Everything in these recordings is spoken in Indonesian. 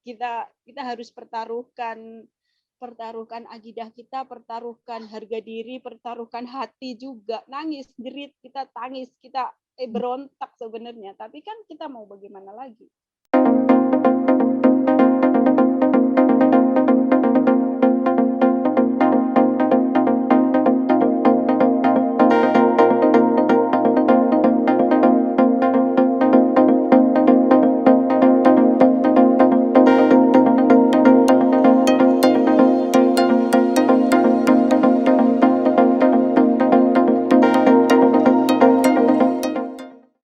kita harus pertaruhkan akidah kita, pertaruhkan harga diri, pertaruhkan hati juga. Nangis, jerit, kita tangis, kita berontak sebenarnya. Tapi kan kita mau bagaimana lagi?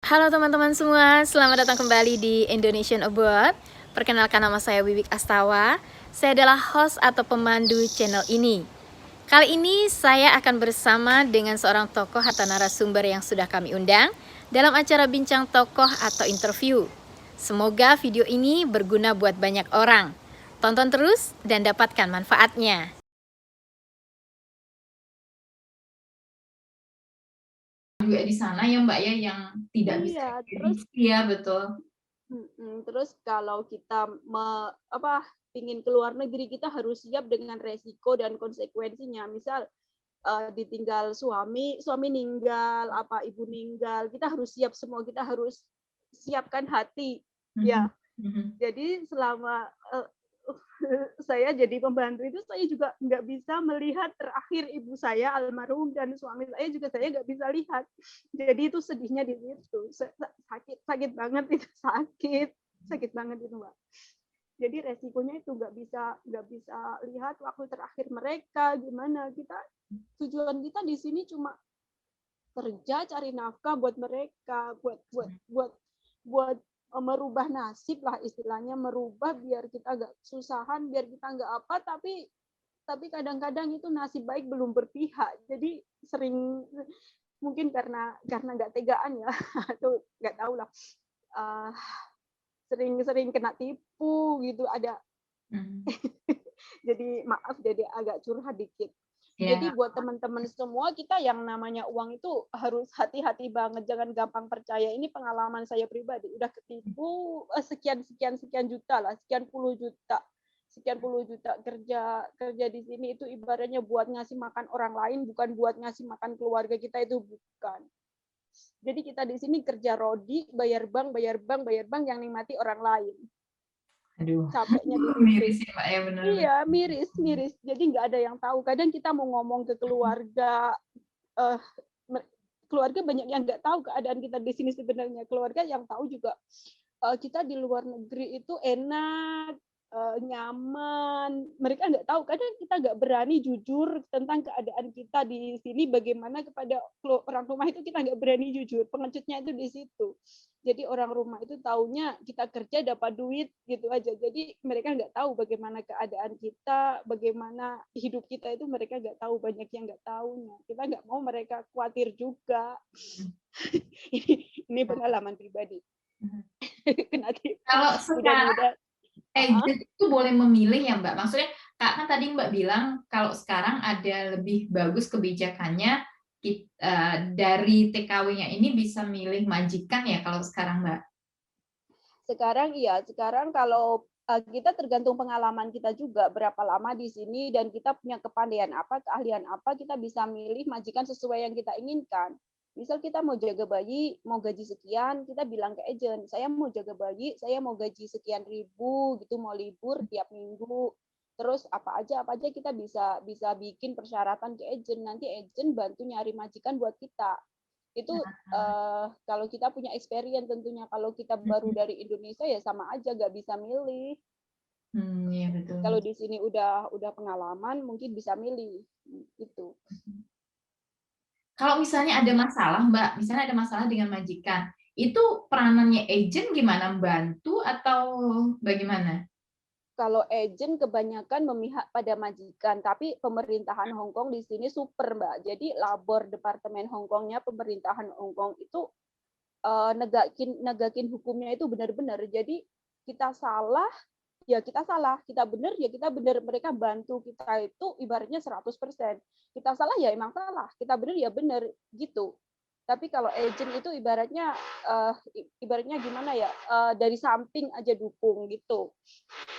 Halo teman-teman semua, selamat datang kembali di Indonesian Abroad. Perkenalkan, nama saya Wiwik Astawa. Saya adalah host atau pemandu channel ini. Kali ini saya akan bersama dengan seorang tokoh atau narasumber yang sudah kami undang dalam acara bincang tokoh atau interview. Semoga video ini berguna buat banyak orang. Tonton terus dan dapatkan manfaatnya. Juga di sana ya Mbak ya, yang tidak bisa diprediksi ya, betul. Terus kalau kita ingin keluar negeri, kita harus siap dengan resiko dan konsekuensinya. Misal ditinggal suami ninggal, ibu ninggal, kita harus siap semua, kita harus siapkan hati. Ya. Jadi selama saya jadi pembantu itu, saya juga nggak bisa melihat terakhir ibu saya almarhum dan suami saya juga saya nggak bisa lihat. Jadi itu sedihnya di situ. Sakit banget itu, sakit banget itu, Mbak. Jadi resikonya itu nggak bisa lihat waktu terakhir mereka gimana. Tujuan kita di sini cuma kerja, cari nafkah buat mereka, buat merubah nasib lah istilahnya, merubah biar kita nggak susahan, biar kita nggak apa, tapi kadang-kadang itu nasib baik belum berpihak. Jadi sering mungkin karena nggak tegaan ya, atau nggak tahu lah, sering kena tipu gitu ada. Jadi maaf, jadi agak curhat dikit. Jadi buat teman-teman semua, kita yang namanya uang itu harus hati-hati banget, jangan gampang percaya. Ini pengalaman saya pribadi, udah ketipu sekian juta lah, sekian puluh juta kerja di sini itu ibaratnya buat ngasih makan orang lain, bukan buat ngasih makan keluarga kita, itu bukan. Jadi kita di sini kerja rodi, bayar bank, yang nikmati orang lain. Aduh, capeknya miris ya Mbak ya, benar. Iya, miris. Jadi nggak ada yang tahu. Kadang kita mau ngomong ke keluarga, keluarga banyak yang nggak tahu keadaan kita di sini sebenarnya. Keluarga yang tahu juga kita di luar negeri itu enak, nyaman. Mereka nggak tahu. Kadang kita nggak berani jujur tentang keadaan kita di sini. Bagaimana kepada orang rumah itu kita nggak berani jujur. Pengecutnya itu di situ. Jadi orang rumah itu taunya kita kerja dapat duit gitu aja. Jadi mereka nggak tahu bagaimana keadaan kita, bagaimana hidup kita itu, mereka nggak tahu, banyak yang nggak tahunya. Kita nggak mau mereka khawatir juga. Ini pengalaman pribadi. Kalau sekarang agent itu boleh memilih ya Mbak? Maksudnya kan tadi Mbak bilang kalau sekarang ada lebih bagus kebijakannya, dari TKW-nya ini bisa milih majikan ya kalau sekarang Mbak? Sekarang iya, sekarang kalau kita tergantung pengalaman kita juga, berapa lama di sini dan kita punya kepandaian apa, keahlian apa, kita bisa milih majikan sesuai yang kita inginkan. Misal kita mau jaga bayi, mau gaji sekian, kita bilang ke agent, saya mau jaga bayi, saya mau gaji sekian ribu, gitu, mau libur tiap minggu. Terus apa aja kita bisa bikin persyaratan ke agent, nanti agent bantu nyari majikan buat kita. Itu kalau kita punya experience tentunya. Kalau kita baru dari Indonesia ya sama aja, nggak bisa milih. Ya, betul. Kalau di sini udah pengalaman, mungkin bisa milih itu. Kalau misalnya ada masalah Mbak, misalnya ada masalah dengan majikan, itu peranannya agent gimana, membantu atau bagaimana? Kalau agent kebanyakan memihak pada majikan, tapi pemerintahan Hong Kong di sini super, Mbak. Jadi labor departemen Hong Kongnya, pemerintahan Hong Kong itu negakin hukumnya itu benar-benar. Jadi kita salah, ya kita salah, kita benar, ya kita benar. Mereka bantu kita itu ibaratnya 100%. Kita salah ya emang salah, kita benar ya benar gitu. Tapi kalau agent itu ibaratnya gimana ya, dari samping aja dukung gitu,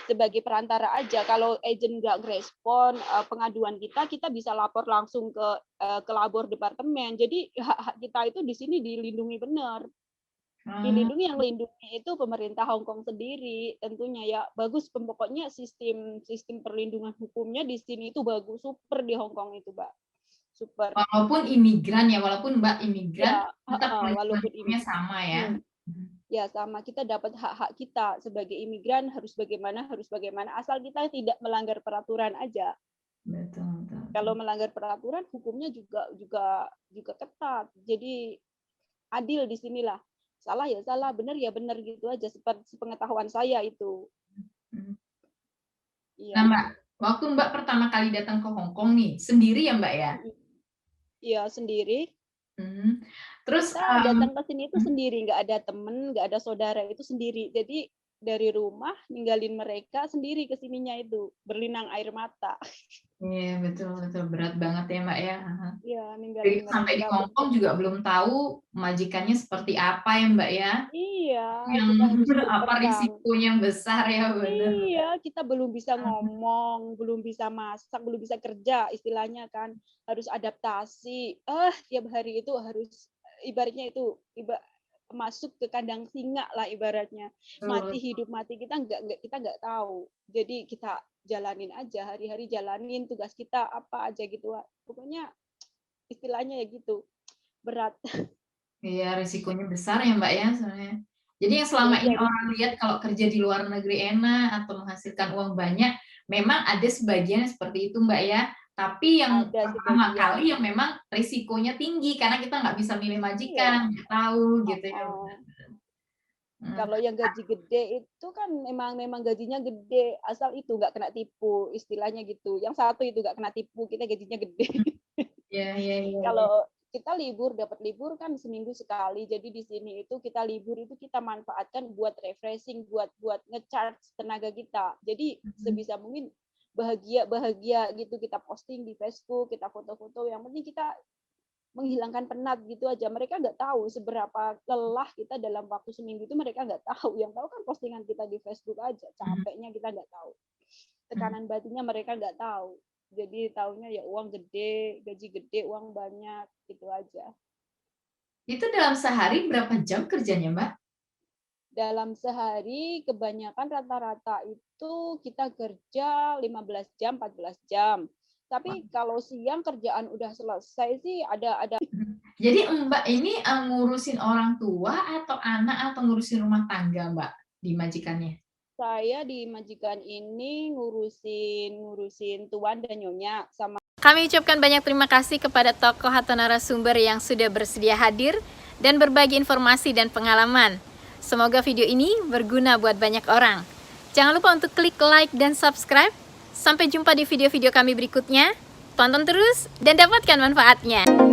sebagai perantara aja. Kalau agent nggak ngerespon pengaduan kita bisa lapor langsung ke labor departemen. Jadi hak-hak kita itu di sini dilindungi benar. Dilindungi, yang lindungi itu pemerintah Hong Kong sendiri tentunya ya. Bagus, pokoknya sistem perlindungan hukumnya di sini itu bagus, super di Hong Kong itu, Mbak. Super. Walaupun imigran ya, walaupun Mbak imigran, Ya, tetap walaupun hukumnya sama ya. Ya sama, kita dapat hak-hak kita sebagai imigran harus bagaimana, asal kita tidak melanggar peraturan aja. Betul. Kalau melanggar peraturan, hukumnya juga ketat. Jadi adil di sinilah. Salah ya salah, benar ya benar gitu aja, seperti pengetahuan saya itu. Nah Mbak, waktu Mbak pertama kali datang ke Hong Kong nih, sendiri ya Mbak ya? Iya, sendiri. Terus kita datang ke sini itu sendiri, nggak ada temen, nggak ada saudara, itu sendiri. Jadi dari rumah ninggalin mereka sendiri, ke sininya itu berlinang air mata. Iya, betul berat banget ya Mbak ya. Iya, ninggalin sampai di mereka. Hong Kong juga belum tahu majikannya seperti apa ya Mbak ya. Iya, Yang kita harus apa risikonya besar ya, benar. Iya, kita belum bisa ngomong, belum bisa masak, belum bisa kerja, istilahnya kan harus adaptasi. Tiap hari itu harus ibaratnya itu masuk ke kandang singa lah ibaratnya. Mati hidup mati kita nggak tahu. Jadi kita jalanin aja, hari-hari jalanin tugas kita apa aja gitu. Pokoknya istilahnya ya gitu, berat. Iya, risikonya besar ya Mbak ya soalnya. Jadi yang selama ini orang lihat kalau kerja di luar negeri enak atau menghasilkan uang banyak, memang ada sebagian seperti itu Mbak ya. Tapi yang pertama kali yang memang risikonya tinggi karena kita nggak bisa milih majikan, nggak tahu gitu ya. Kalau yang gaji gede itu kan memang gajinya gede, asal itu nggak kena tipu, istilahnya gitu. Yang satu itu nggak kena tipu, kita gajinya gede. Iya. Kalau kita dapat libur kan seminggu sekali. Jadi di sini itu kita libur itu kita manfaatkan buat refreshing, buat ngecharge tenaga kita. Jadi sebisa mungkin bahagia gitu, kita posting di Facebook, kita foto-foto. Yang penting kita menghilangkan penat gitu aja. Mereka nggak tahu seberapa lelah kita dalam waktu seminggu itu, mereka nggak tahu. Yang tahu kan postingan kita di Facebook aja. Capeknya kita nggak tahu. Tekanan batinnya mereka nggak tahu. Jadi taunya ya uang gede, gaji gede, uang banyak, gitu aja. Itu dalam sehari berapa jam kerjanya, Mbak? Dalam sehari kebanyakan rata-rata itu kita kerja 15 jam, 14 jam. Tapi kalau siang kerjaan udah selesai sih ada. Jadi Mbak ini ngurusin orang tua atau anak atau ngurusin rumah tangga Mbak di majikannya? Saya di majikan ini ngurusin tuan dan nyonya sama. Kami ucapkan banyak terima kasih kepada tokoh atau narasumber yang sudah bersedia hadir dan berbagi informasi dan pengalaman. Semoga video ini berguna buat banyak orang. Jangan lupa untuk klik like dan subscribe. Sampai jumpa di video-video kami berikutnya. Tonton terus dan dapatkan manfaatnya.